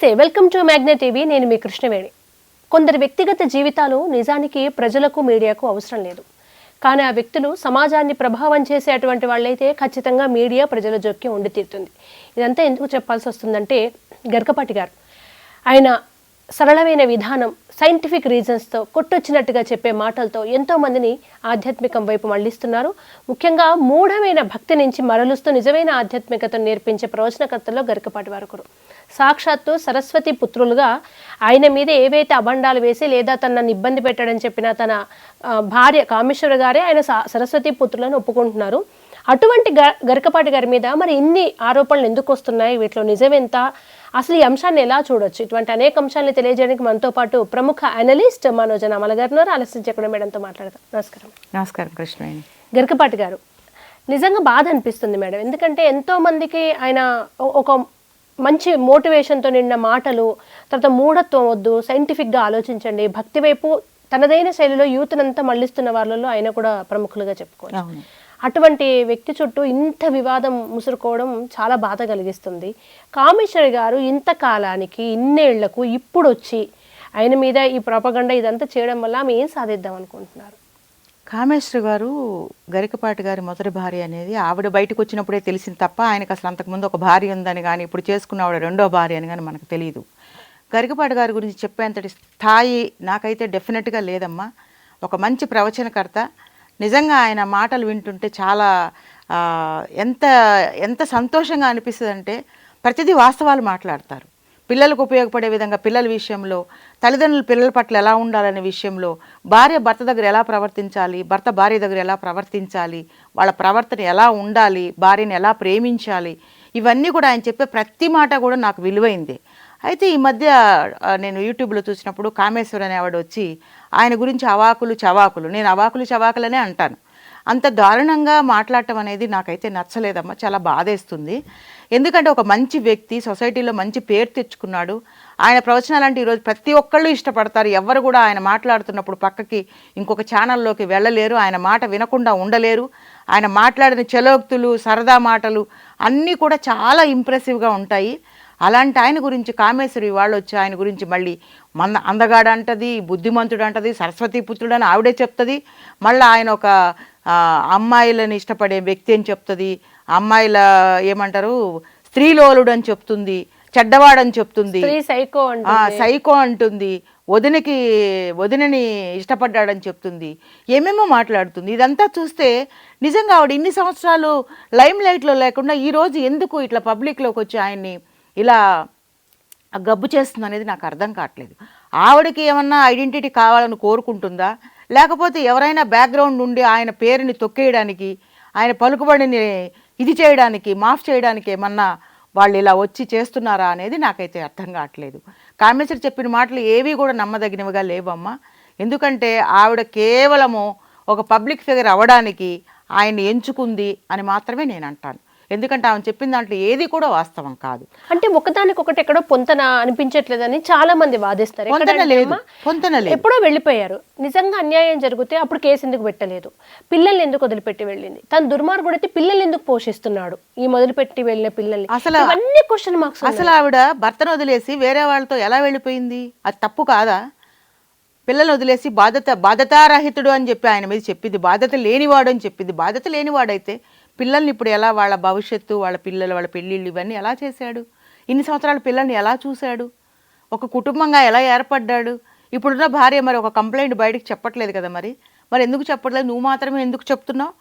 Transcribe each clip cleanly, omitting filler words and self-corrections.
నమస్తే, welcome to magnet TV. నేను మీ కృష్ణవేణి. కొందరి వ్యక్తిగత జీవితాలు నిజానికి ప్రజలకు మీడియాకు అవసరం లేదు. కానీ ఆ వ్యక్తులు సమాజాన్ని ప్రభావం చేసేటువంటి వాళ్ళైతే ఖచ్చితంగా మీడియా ప్రజల జోక్యం ఉండి తీరుతుంది. ఇదంతా ఎందుకు చెప్పాల్సి వస్తుందంటే, గరికపాటి గారు ఆయన సరళమైన విధానం, సైంటిఫిక్ రీజన్స్తో కొట్టొచ్చినట్టుగా చెప్పే మాటలతో ఎంతోమందిని ఆధ్యాత్మికం వైపు మళ్లిస్తున్నారు. ముఖ్యంగా మూఢమైన భక్తి నుంచి మరలుస్తూ నిజమైన ఆధ్యాత్మికతను నేర్పించే ప్రవచనకర్తల్లో గరికపాటి వారు ఒకరు. సాక్షాత్తు సరస్వతి పుత్రులుగా ఆయన మీద ఏవైతే అబండాలు వేసి లేదా తనని ఇబ్బంది పెట్టాడని చెప్పిన తన భార్య కామేశ్వర గారే ఆయన సరస్వతి పుత్రులను ఒప్పుకుంటున్నారు. అటువంటి గరికపాటి గారి మీద మరి ఇన్ని ఆరోపణలు ఎందుకు వస్తున్నాయి, వీటిలో నిజమెంత, అసలు ఈ అంశాన్ని ఎలా చూడొచ్చు, ఇటువంటి అనేక అంశాలను తెలియజేయడానికి మనతో పాటు ప్రముఖ అనలిస్ట్ మనోజన అమల గారు ఉన్నారు. ఆలస్యం మేడంతో మాట్లాడతాం. నమస్కారం. నమస్కారం కృష్ణవేణి. గరికపాటి గారు, నిజంగా బాధ అనిపిస్తుంది మేడం. ఎందుకంటే ఎంతో మందికి ఆయన ఒక మంచి మోటివేషన్తో నిన్న మాటలు, తర్వాత మూఢత్వం వద్దు, సైంటిఫిక్గా ఆలోచించండి, భక్తి వైపు తనదైన శైలిలో యూత్నంతా మళ్ళిస్తున్న వాళ్ళలో ఆయన కూడా ప్రముఖులుగా చెప్పుకోవచ్చు. అటువంటి వ్యక్తి చుట్టూ ఇంత వివాదం ముసురుకోవడం చాలా బాధ కలిగిస్తుంది. కామేశ్వరి గారు ఇంతకాలానికి ఇన్నేళ్లకు ఇప్పుడు వచ్చి ఆయన మీద ఈ ప్రొపగండా ఇదంతా చేయడం వల్ల ఆమె ఏం సాధిద్దాం అనుకుంటున్నారు? కామేశ్వరి గారు గరికపాటి గారి మొదటి భార్య అనేది ఆవిడ బయటకు వచ్చినప్పుడే తెలిసింది తప్ప ఆయనకు అసలు అంతకుముందు ఒక భార్య ఉందని కానీ ఇప్పుడు చేసుకున్న ఆవిడ రెండో భార్య అని కానీ మనకు తెలియదు. గరికపాటి గారి గురించి చెప్పేంతటి స్థాయి నాకైతే డెఫినెట్గా లేదమ్మా. ఒక మంచి ప్రవచనకర్త. నిజంగా ఆయన మాటలు వింటుంటే చాలా ఎంత ఎంత సంతోషంగా అనిపిస్తుంది అంటే, ప్రతిదీ వాస్తవాలు మాట్లాడతారు. పిల్లలకు ఉపయోగపడే విధంగా పిల్లల విషయంలో, తల్లిదండ్రులు పిల్లల పట్ల ఎలా ఉండాలనే విషయంలో, భార్య భర్త దగ్గర ఎలా ప్రవర్తించాలి, భర్త భార్య దగ్గర ఎలా ప్రవర్తించాలి, వాళ్ళ ప్రవర్తన ఎలా ఉండాలి, భార్యని ఎలా ప్రేమించాలి, ఇవన్నీ కూడా ఆయన చెప్పే ప్రతి మాట కూడా నాకు విలువైంది. అయితే ఈ మధ్య నేను యూట్యూబ్లో చూసినప్పుడు కామేశ్వర్ అనేవాడు వచ్చి ఆయన గురించి అవాకులు చవాకులు, నేను అవాకులు చవాకులనే అంటాను, అంత దారుణంగా మాట్లాడటం అనేది నాకైతే నచ్చలేదమ్మా. చాలా బాధేస్తుంది. ఎందుకంటే ఒక మంచి వ్యక్తి, సొసైటీలో మంచి పేరు తెచ్చుకున్నాడు. ఆయన ప్రవచనాలు అంటే ఈరోజు ప్రతి ఒక్కళ్ళు ఇష్టపడతారు. ఎవరు కూడా ఆయన మాట్లాడుతున్నప్పుడు పక్కకి ఇంకొక ఛానల్లోకి వెళ్ళలేరు, ఆయన మాట వినకుండా ఉండలేరు. ఆయన మాట్లాడిన చలోక్తులు, సరదా మాటలు అన్నీ కూడా చాలా ఇంప్రెసివ్గా ఉంటాయి. అలాంటి ఆయన గురించి కామేశ్వరి వాళ్ళు వచ్చి ఆయన గురించి మళ్ళీ అందగాడు అంటది, బుద్ధిమంతుడు అంటది, సరస్వతి పుత్రుడు అని ఆవిడే చెప్తుంది. మళ్ళీ ఆయన ఒక అమ్మాయిలను ఇష్టపడే వ్యక్తి అని చెప్తుంది, అమ్మాయిల ఏమంటారు స్త్రీలోలుడు అని చెప్తుంది, చెడ్డవాడని చెప్తుంది, సైకో అంటుంది, వదినని ఇష్టపడ్డాడని చెప్తుంది, ఏమేమో మాట్లాడుతుంది. ఇదంతా చూస్తే నిజంగా ఆవిడ ఇన్ని సంవత్సరాలు లైమ్ లైట్లో లేకుండా ఈరోజు ఎందుకు ఇట్లా పబ్లిక్లోకి వచ్చి ఆయన్ని ఇలా గబ్బు చేస్తుంది అనేది నాకు అర్థం కావట్లేదు. ఆవిడకి ఏమన్నా ఐడెంటిటీ కావాలని కోరుకుంటుందా, లేకపోతే ఎవరైనా బ్యాక్గ్రౌండ్ ఉండి ఆయన పేరుని తొక్కేయడానికి, ఆయన పలుకుబడిని ఇది చేయడానికి, మాఫ్ చేయడానికి ఏమన్నా వాళ్ళు ఇలా వచ్చి చేస్తున్నారా అనేది నాకైతే అర్థం కావట్లేదు. కామేశ్వరి చెప్పిన మాటలు ఏవి కూడా నమ్మదగినవిగా లేవమ్మా. ఎందుకంటే ఆవిడ కేవలము ఒక పబ్లిక్ ఫిగర్ అవ్వడానికి ఆయన్ని ఎంచుకుంది అని మాత్రమే నేను అంటాను. ఎందుకంటే ఆమె చెప్పిన దాంట్లో ఏది కూడా వాస్తవం కాదు. అంటే ఒకదానికొకటి ఎక్కడో పొంతన అనిపించట్లేదని చాలా మంది వాదిస్తారు. ఎప్పుడో వెళ్ళిపోయారు. నిజంగా అన్యాయం జరిగితే అప్పుడు కేసు ఎందుకు పెట్టలేదు, పిల్లల్ని ఎందుకు వదిలిపెట్టి వెళ్ళింది, తన దుర్మార్గుడు అయితే పిల్లల్ని ఎందుకు పోషిస్తున్నాడు, ఈ మొదలుపెట్టి వెళ్ళిన పిల్లల్ని, అసలు అన్ని క్వశ్చన్ మార్క్స్. అసలు ఆవిడ భర్తను వదిలేసి వేరే వాళ్ళతో ఎలా వెళ్ళిపోయింది, అది తప్పు కాదా? పిల్లలు వదిలేసి బాధ్యతారహితుడు అని చెప్పి ఆయన మీద చెప్పింది, బాధ్యత లేనివాడు అని చెప్పింది. బాధ్యత లేనివాడైతే పిల్లల్ని ఇప్పుడు ఎలా, వాళ్ళ భవిష్యత్తు, వాళ్ళ పిల్లలు, వాళ్ళ పెళ్ళిళ్ళు ఇవన్నీ ఎలా చేశాడు, ఇన్ని సంవత్సరాల పిల్లల్ని ఎలా చూశాడు, ఒక కుటుంబంగా ఎలా ఏర్పడ్డాడు? ఇప్పుడున్న భార్య మరి ఒక కంప్లైంట్ బయటకు చెప్పట్లేదు కదా, మరి ఎందుకు చెప్పట్లేదు? నువ్వు మాత్రమే ఎందుకు చెప్తున్నావు?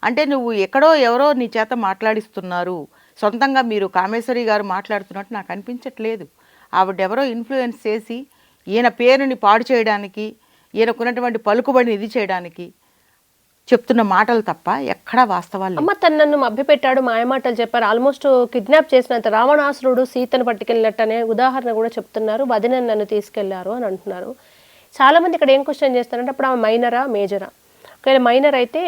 అంటే నువ్వు ఎక్కడో ఎవరో నీ చేత మాట్లాడిస్తున్నారు, సొంతంగా మీరు కామేశ్వరి గారు మాట్లాడుతున్నట్టు నాకు అనిపించట్లేదు. ఆవిడెవరో ఇన్ఫ్లుయెన్స్ చేసి ఈయన పేరుని పాడు చేయడానికి, ఈయనకున్నటువంటి పలుకుబడిని ఇది చేయడానికి చెప్తున్న మాటలు తప్ప ఎక్కడా వాస్తవాలు. అమ్మ తను నన్ను మభ్యపెట్టాడు, మాయమాటలు చెప్పారు, ఆల్మోస్ట్ కిడ్నాప్ చేసినంత రావణాసురుడు సీతను పట్టుకెళ్ళినట్టు అనే ఉదాహరణ కూడా చెప్తున్నారు. వదినని నన్ను తీసుకెళ్లారు అని అంటున్నారు. చాలా మంది ఇక్కడ ఏం క్వశ్చన్ చేస్తారంటే, అప్పుడు ఆమె మైనరా మేజరా? ఒకవేళ మైనర్ అయితే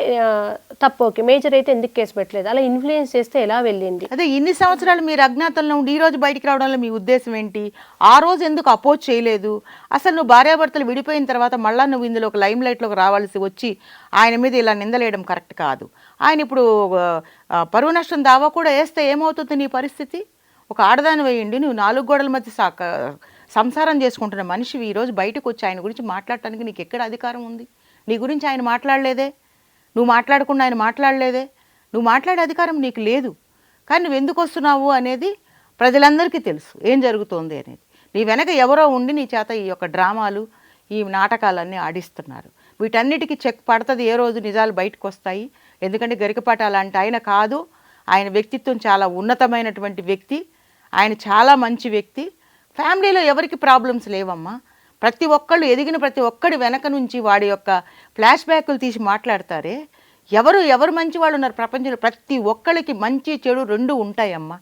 తప్పు, ఓకే, మేజర్ అయితే ఎందుకు కేసు పెట్టలేదు? అలా ఇన్ఫ్లుయెన్స్ చేస్తే ఎలా వెళ్ళింది? అదే ఇన్ని సంవత్సరాలు మీరు అజ్ఞాతంలో ఉండి ఈ రోజు బయటికి రావడంలో మీ ఉద్దేశం ఏంటి? ఆ రోజు ఎందుకు అపోజ్ చేయలేదు? అసలు నువ్వు భార్యాభర్తలు విడిపోయిన తర్వాత మళ్ళీ నువ్వు ఇందులో ఒక లైమ్ లైట్లోకి రావాల్సి వచ్చి ఆయన మీద ఇలా నిందలేయడం కరెక్ట్ కాదు. ఆయన ఇప్పుడు పరువు నష్టం దావా కూడా వేస్తే ఏమవుతుంది నీ పరిస్థితి? ఒక ఆడదాని వేయండి, నువ్వు 4 గోడల మధ్య సంసారం చేసుకుంటున్న మనిషివి ఈరోజు బయటకు వచ్చి ఆయన గురించి మాట్లాడటానికి నీకు ఎక్కడ అధికారం ఉంది? నీ గురించి ఆయన మాట్లాడలేదే, నువ్వు మాట్లాడకుండా ఆయన మాట్లాడలేదే, నువ్వు మాట్లాడే అధికారం నీకు లేదు. కానీ నువ్వు ఎందుకు వస్తున్నావు అనేది ప్రజలందరికీ తెలుసు ఏం జరుగుతోంది అనేది. నీ వెనక ఎవరో ఉండి నీ చేత ఈ యొక్క డ్రామాలు, ఈ నాటకాలన్నీ ఆడిస్తున్నారు. వీటన్నిటికీ చెక్ పడుతుంది ఏ రోజు నిజాలు బయటకు వస్తాయి. ఎందుకంటే గరికపాటి అలాంటి ఆయన కాదు. ఆయన వ్యక్తిత్వం చాలా ఉన్నతమైనటువంటి వ్యక్తి, ఆయన చాలా మంచి వ్యక్తి. ఫ్యామిలీలో ఎవరికి ప్రాబ్లమ్స్ లేవమ్మా. ప్రతి ఒక్కళ్ళు ఎదిగిన ప్రతి ఒక్కడి వెనక నుంచి వాడి యొక్క ఫ్లాష్ బ్యాక్లు తీసి మాట్లాడతారే. ఎవరు మంచి వాళ్ళు ఉన్నారు ప్రపంచంలో? ప్రతి ఒక్కళ్ళకి మంచి చెడు రెండు ఉంటాయమ్మా.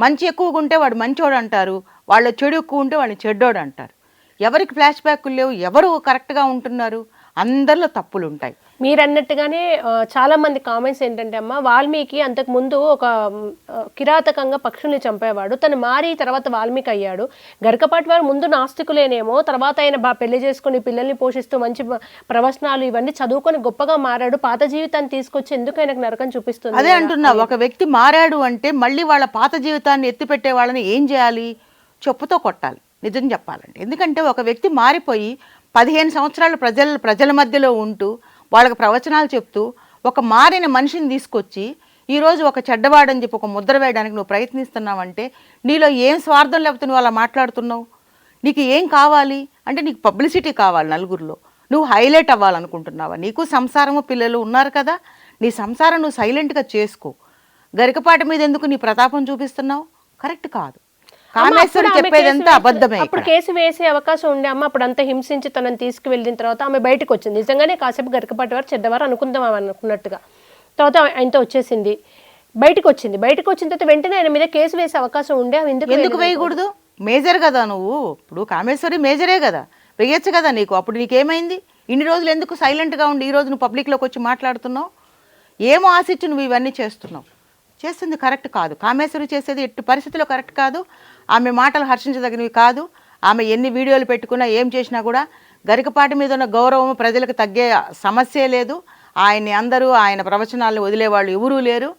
మంచి ఎక్కువగా ఉంటే వాడు మంచోడు అంటారు, వాళ్ళ చెడు ఎక్కువ ఉంటే వాడిని చెడ్డోడు అంటారు. ఎవరికి ఫ్లాష్ బ్యాక్లు లేవు, ఎవరు కరెక్ట్గా ఉంటున్నారు? అందరిలో తప్పులు ఉంటాయి. మీరు అన్నట్టుగానే చాలా మంది కామెంట్స్ ఏంటంటే అమ్మ, వాల్మీకి అంతకు ముందు ఒక కిరాతకంగా పక్షుల్ని చంపేవాడు, తను మారి తర్వాత వాల్మీకి అయ్యాడు. గరికపాటి వారు ముందు నాస్తికులేనేమో, తర్వాత ఆయన పెళ్లి చేసుకుని పిల్లల్ని పోషిస్తూ మంచి ప్రవచనాలు ఇవన్నీ చదువుకొని గొప్పగా మారాడు. పాత జీవితాన్ని తీసుకొచ్చి ఎందుకు ఆయనకు నరకం చూపిస్తుంది? అదే అంటున్నా, ఒక వ్యక్తి మారాడు అంటే మళ్ళీ వాళ్ళ పాత జీవితాన్ని ఎత్తిపెట్టే వాళ్ళని ఏం చేయాలి? చెప్పుతో కొట్టాలి, నిజం చెప్పాలంటే. ఎందుకంటే ఒక వ్యక్తి మారిపోయి 15 సంవత్సరాలు ప్రజల మధ్యలో ఉంటూ వాళ్ళకి ప్రవచనాలు చెప్తూ ఒక మారిన మనిషిని తీసుకొచ్చి ఈరోజు ఒక చెడ్డవాడని చెప్పి ఒక ముద్ర వేయడానికి నువ్వు ప్రయత్నిస్తున్నావంటే నీలో ఏం స్వార్థం లేకపోతే నువ్వు అలా మాట్లాడుతున్నావు? నీకు ఏం కావాలి అంటే నీకు పబ్లిసిటీ కావాలి నలుగురిలో, నువ్వు హైలైట్ అవ్వాలనుకుంటున్నావా? నీకు సంసారము పిల్లలు ఉన్నారు కదా, నీ సంసారం నువ్వు సైలెంట్గా చేసుకో. గరికపాటి మీద ఎందుకు నీ ప్రతాపం చూపిస్తున్నావు? కరెక్ట్ కాదు. కామేశ్వరి చెప్పేదంతా అబద్ధమే. అప్పుడు కేసు వేసే అవకాశం ఉండే అమ్మ. అప్పుడు అంతా హింసించి తనని తీసుకువెళ్ళిన తర్వాత ఆమె బయటకు వచ్చింది. నిజంగానే కాసేపు గరికపాటి వారు చెడ్డవారు అనుకుందాం అనుకున్నట్టుగా. తర్వాత ఆయనతో వచ్చేసింది, బయటకు వచ్చింది. బయటకు వచ్చిన తర్వాత వెంటనే ఆయన మీద కేసు వేసే అవకాశం ఉండే. ఎందుకు వేయకూడదు? మేజర్ కదా నువ్వు. ఇప్పుడు కామేశ్వరి మేజరే కదా, వేయచ్చు కదా నీకు. అప్పుడు నీకేమైంది? ఇన్ని రోజులు ఎందుకు సైలెంట్గా ఉండి ఈ రోజు నువ్వు పబ్లిక్లోకి వచ్చి మాట్లాడుతున్నావు? ఏమో ఆశించి నువ్వు ఇవన్నీ చేస్తున్నావు. చేస్తుంది కరెక్ట్ కాదు. కామేశ్వరి చేసేది ఎట్టి పరిస్థితిలో కరెక్ట్ కాదు. ఆమె మాటలు హర్షించదగినవి కాదు. ఆమె ఎన్ని వీడియోలు పెట్టుకున్నా ఏం చేసినా కూడా గరికపాటి మీద ఉన్న గౌరవం ప్రజలకు తగ్గే సమస్యే లేదు. ఆయన్ని అందరూ ఆయన ప్రవచనాలను వదిలేవాళ్ళు ఎవరూ లేరు.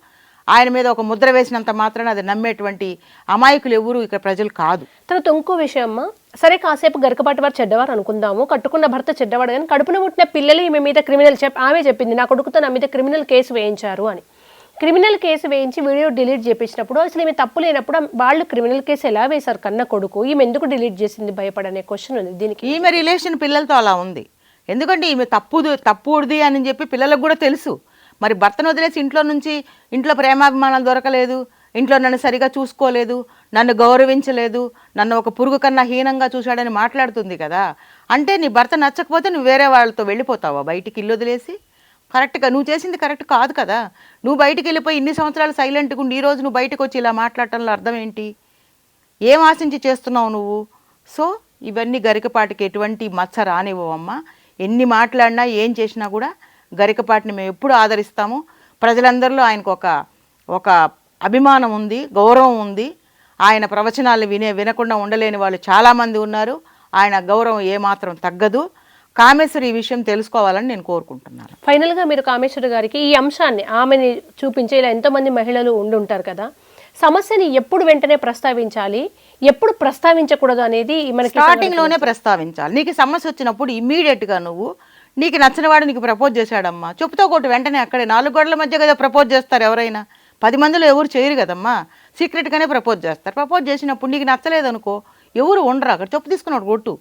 ఆయన మీద ఒక ముద్ర వేసినంత మాత్రాన అది నమ్మేటువంటి అమాయకులు ఎవరు ఇక్కడ ప్రజలు కాదు. తర్వాత ఇంకో విషయం అమ్మ, సరే కాసేపు గరికపాటి వారు చెడ్డవారు అనుకుందాము, కట్టుకున్న భర్త చెడ్డవాడు, కానీ కడుపున పుట్టిన పిల్లలు ఈమె మీద క్రిమినల్ ఆమె చెప్పింది నా కొడుకుతో నా మీద క్రిమినల్ కేసు వేయించారు అని. క్రిమినల్ కేసు వేయించి వీడియో డిలీట్ చేపించినప్పుడు అసలు ఈమె తప్పు లేనప్పుడు వాళ్ళు క్రిమినల్ కేసు ఎలా వేశారు? కన్న కొడుకు ఈమె ఎందుకు డిలీట్ చేసింది భయపడనే క్వశ్చన్ ఉంది దీనికి. ఈమె రిలేషన్ పిల్లలతో అలా ఉంది. ఎందుకంటే ఈమె తప్పుడుది అని చెప్పి పిల్లలకు కూడా తెలుసు. మరి భర్తను వదిలేసి ఇంట్లో ప్రేమాభిమానాలు దొరకలేదు, ఇంట్లో నన్ను సరిగా చూసుకోలేదు, నన్ను గౌరవించలేదు, నన్ను ఒక పురుగు కన్నా హీనంగా చూశాడని మాట్లాడుతుంది కదా. అంటే నీ భర్త నచ్చకపోతే నువ్వు వేరే వాళ్ళతో వెళ్ళిపోతావా బయటికి ఇల్లు వదిలేసి? కరెక్ట్గా నువ్వు చేసింది కరెక్ట్ కాదు కదా. నువ్వు బయటికి వెళ్ళిపోయి ఇన్ని సంవత్సరాలు సైలెంట్గా ఉండి ఈరోజు నువ్వు బయటకు వచ్చి ఇలా మాట్లాడటంలో అర్థం ఏంటి? ఏం ఆశించి చేస్తున్నావు నువ్వు? సో ఇవన్నీ గరికపాటికి ఎటువంటి మచ్చ రానివ్వమ్మా. ఎన్ని మాట్లాడినా ఏం చేసినా కూడా గరికపాటిని మేము ఎప్పుడు ఆదరిస్తాము. ప్రజలందరిలో ఆయనకు ఒక అభిమానం ఉంది, గౌరవం ఉంది. ఆయన ప్రవచనాలు వినకుండా ఉండలేని వాళ్ళు చాలామంది ఉన్నారు. ఆయన గౌరవం ఏమాత్రం తగ్గదు. కామేశ్వరి ఈ విషయం తెలుసుకోవాలని నేను కోరుకుంటున్నాను. ఫైనల్గా మీరు కామేశ్వరి గారికి ఈ అంశాన్ని ఆమెని చూపించే ఇలా ఎంతోమంది మహిళలు ఉండుంటారు కదా, సమస్యని ఎప్పుడు వెంటనే ప్రస్తావించాలి, ఎప్పుడు ప్రస్తావించకూడదు అనేది మనకి స్టార్టింగ్లోనే ప్రస్తావించాలి. నీకు సమస్య వచ్చినప్పుడు ఇమ్మీడియట్గా నువ్వు నీకు నచ్చిన వాడు నీకు ప్రపోజ్ చేశాడమ్మా, చెప్పుతో కొట్టు వెంటనే అక్కడే 4 గోడల మధ్య కదా ప్రపోజ్ చేస్తారు ఎవరైనా. 10 మందిలో ఎవరు చేయరు కదమ్మా, సీక్రెట్గానే ప్రపోజ్ చేస్తారు. ప్రపోజ్ చేసినప్పుడు నీకు నచ్చలేదు అనుకో, ఎవరు ఉండరు అక్కడ, చెప్పు తీసుకున్నాడు కొట్టు.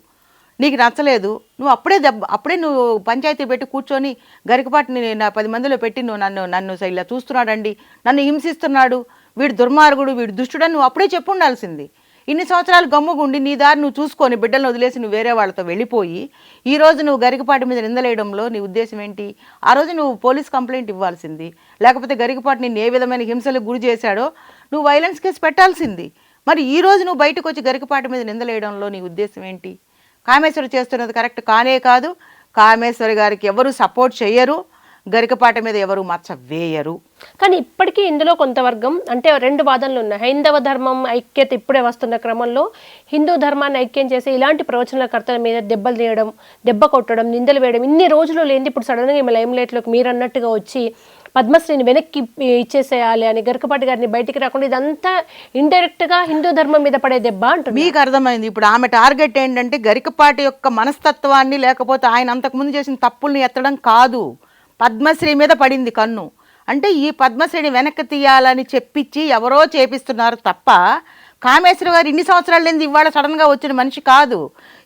నీకు నచ్చలేదు, నువ్వు అప్పుడే నువ్వు పంచాయతీ పెట్టి కూర్చొని గరికపాటిని నా 10 మందిలో పెట్టి నువ్వు నన్ను ఇలా చూస్తున్నాడండి, నన్ను హింసిస్తున్నాడు, వీడు దుర్మార్గుడు, వీడు దుష్టుడని నువ్వు అప్పుడే చెప్పు ఉండాల్సింది. ఇన్ని సంవత్సరాలు గమ్ముగుండి నీ దారి నువ్వు చూసుకొని బిడ్డలను వదిలేసి నువ్వు వేరే వాళ్ళతో వెళ్ళిపోయి ఈరోజు నువ్వు గరికపాటి మీద నిందలేయడంలో నీ ఉద్దేశం ఏంటి? ఆ రోజు నువ్వు పోలీస్ కంప్లైంట్ ఇవ్వాల్సింది, లేకపోతే గరికపాటి నిన్ను ఏ విధమైన హింసలకు గురి చేశాడో నువ్వు వైలెన్స్ కేసు పెట్టాల్సింది. మరి ఈ రోజు నువ్వు బయటకు వచ్చి గరికపాటి మీద నిందలేయడంలో నీ ఉద్దేశం ఏంటి? కామేశ్వరి చేస్తున్నది కరెక్ట్ కానే కాదు. కామేశ్వరి గారికి ఎవరు సపోర్ట్ చేయరు, గరికపాటి మీద ఎవరు మచ్చ వేయరు. కానీ ఇప్పటికీ ఇందులో కొంత వర్గం అంటే 2 వాదనలు ఉన్నాయి. హైందవ ధర్మం ఐక్యత ఇప్పుడే వస్తున్న క్రమంలో హిందూ ధర్మాన్ని ఐక్యం చేసి ఇలాంటి ప్రవచనకర్తల మీద దెబ్బలు తీయడం, దెబ్బ కొట్టడం, నిందలు వేయడం ఇన్ని రోజులు లేని ఇప్పుడు సడన్గా ఈమె లైమ్ లైట్లోకి మీరు అన్నట్టుగా వచ్చి పద్మశ్రీని వెనక్కి ఇచ్చేసేయాలి అని, గరికపాటి గారిని బయటికి రాకుండా, ఇదంతా ఇండైరెక్ట్ గా హిందూ ధర్మం మీద పడే దెబ్బ అంటుంది. మీకు అర్థమైంది. ఇప్పుడు ఆమె టార్గెట్ ఏంటంటే గరికపాటి యొక్క మనస్తత్వాన్ని, లేకపోతే ఆయన అంతకుముందు చేసిన తప్పుల్ని ఎత్తడం కాదు, పద్మశ్రీ మీద పడింది కన్ను. అంటే ఈ పద్మశ్రీని వెనక్కి తీయాలని చెప్పించి ఎవరో చేపిస్తున్నారు తప్ప, కామేశ్వర గారు ఇన్ని సంవత్సరాలు లేని ఇవాళ సడన్గా వచ్చిన మనిషి కాదు.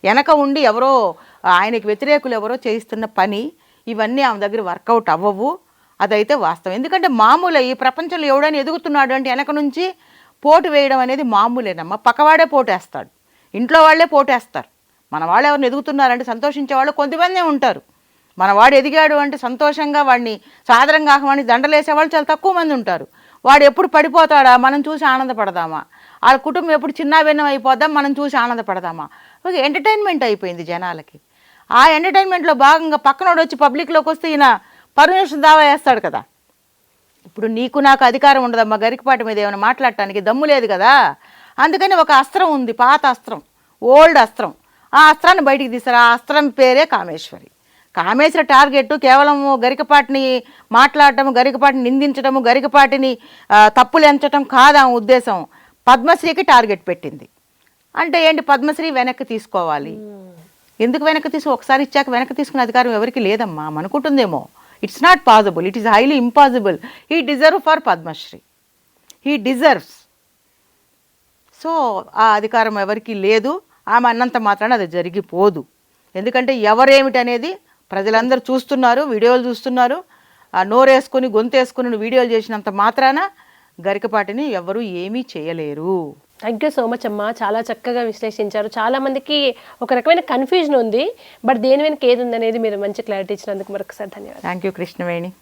వెనక ఉండి ఎవరో ఆయనకి వ్యతిరేకులు ఎవరో చేయిస్తున్న పని. ఇవన్నీ ఆమె దగ్గర వర్కౌట్ అవ్వవు, అదైతే వాస్తవం. ఎందుకంటే మామూలే, ఈ ప్రపంచంలో ఎవడైనా ఎదుగుతున్నాడు అంటే వెనక నుంచి పోటు వేయడం అనేది మామూలేనమ్మా. పక్కవాడే పోటేస్తాడు, ఇంట్లో వాళ్ళే పోటేస్తారు. మన వాళ్ళు ఎవరిని ఎదుగుతున్నారంటే సంతోషించే వాళ్ళు కొంతమందే ఉంటారు. మన వాడు ఎదిగాడు అంటే సంతోషంగా వాడిని సాదరంగా ఆహ్వాని దండలేసే వాళ్ళు చాలా తక్కువ మంది ఉంటారు. వాడు ఎప్పుడు పడిపోతాడా మనం చూసి ఆనందపడదామా, వాళ్ళ కుటుంబం ఎప్పుడు చిన్నాభిన్నం అయిపోద్దాం మనం చూసి ఆనందపడదామా. ఒక ఎంటర్టైన్మెంట్ అయిపోయింది జనాలకి. ఆ ఎంటర్టైన్మెంట్లో భాగంగా పక్కనోడు వచ్చి పబ్లిక్లోకి వస్తే ఈయన పర్మిషన్ దావా వేస్తాడు కదా. ఇప్పుడు నీకు నాకు అధికారం ఉండదమ్మా గరికపాటి మీద ఏమైనా మాట్లాడటానికి, దమ్ము లేదు కదా. అందుకని ఒక అస్త్రం ఉంది, పాత అస్త్రం, ఓల్డ్ అస్త్రం. ఆ అస్త్రాన్ని బయటికి తీస్తారు. ఆ అస్త్రం పేరే కామేశ్వరి. కామేశ్వర టార్గెట్ కేవలం గరికపాటిని మాట్లాడటం, గరికపాటిని నిందించడము, గరికపాటిని తప్పులు ఎంచడం కాదు ఆమె ఉద్దేశం. పద్మశ్రీకి టార్గెట్ పెట్టింది. అంటే ఏంటి, పద్మశ్రీ వెనక్కి తీసుకోవాలి. ఎందుకు వెనక్కి ఒకసారి ఇచ్చాక వెనక్కి తీసుకునే అధికారం ఎవరికి లేదమ్మా అనుకుంటుందేమో. It's not possible, it is highly impossible. He deserve for Padmashri, he deserves. So ఆ అధికారం ఎవరికి లేదు. ఆమె అన్నంత మాత్రాన అది జరిగిపోదు. ఎందుకంటే ఎవరేమిటి అనేది ప్రజలందరూ చూస్తున్నారు, వీడియోలు చూస్తున్నారు. నోరేసుకొని గొంతేసుకుని వీడియోలు చేసినంత మాత్రాన గరికపాటిని ఎవరు ఏమీ చేయలేరు. థ్యాంక్ యూ సో మచ్ అమ్మా, చాలా చక్కగా విశ్లేషించారు. చాలా మందికి ఒక రకమైన కన్ఫ్యూజన్ ఉంది, బట్ దేని వెనక ఏది ఉందనేది మీరు మంచి క్లారిటీ ఇచ్చినందుకు మరొకసారి ధన్యవాదాలు. Thank you Krishnaveni.